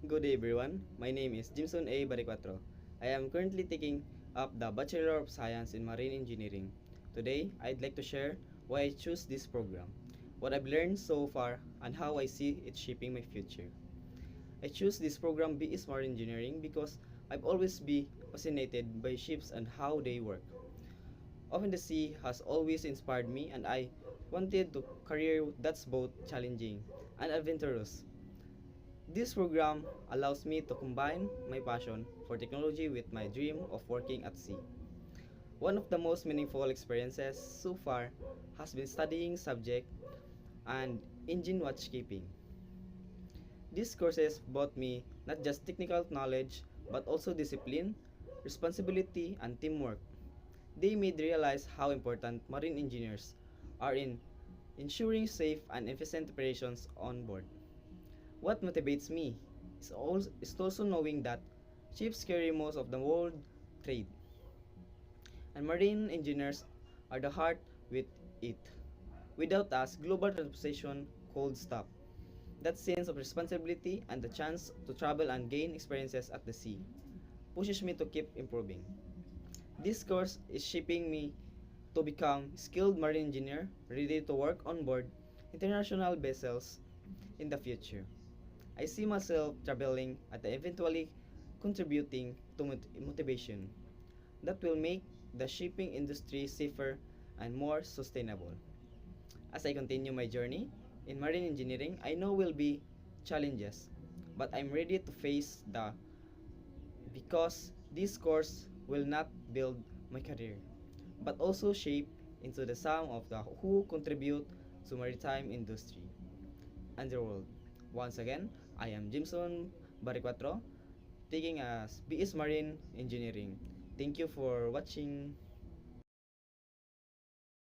Good day everyone, my name is Jimson A. Baricuatro. I am currently taking up the Bachelor of Science in Marine Engineering. Today, I'd like to share why I choose this program, what I've learned so far, and how I see it shaping my future. I choose this program BS Marine Engineering because I've always been fascinated by ships and how they work. Often the sea has always inspired me and I wanted to career that's both challenging and adventurous. This program allows me to combine my passion for technology with my dream of working at sea. One of the most meaningful experiences so far has been studying subject and engine watchkeeping. These courses brought me not just technical knowledge but also discipline, responsibility, and teamwork. They made realize how important marine engineers are in ensuring safe and efficient operations on board. What motivates me is also knowing that ships carry most of the world trade, and marine engineers are the heart with it. Without us, global transportation could stop. That sense of responsibility and the chance to travel and gain experiences at the sea pushes me to keep improving. This course is shaping me to become skilled marine engineer ready to work on board international vessels in the future. I see myself traveling and eventually contributing to motivation that will make the shipping industry safer and more sustainable. As I continue my journey in marine engineering, I know will be challenges, but I'm ready to face the because this course will not build my career, but also shape into the sum of the who contribute to maritime industry and the world. Once again, I am Jimson Baricuatro, taking as BS Marine Engineering. Thank you for watching.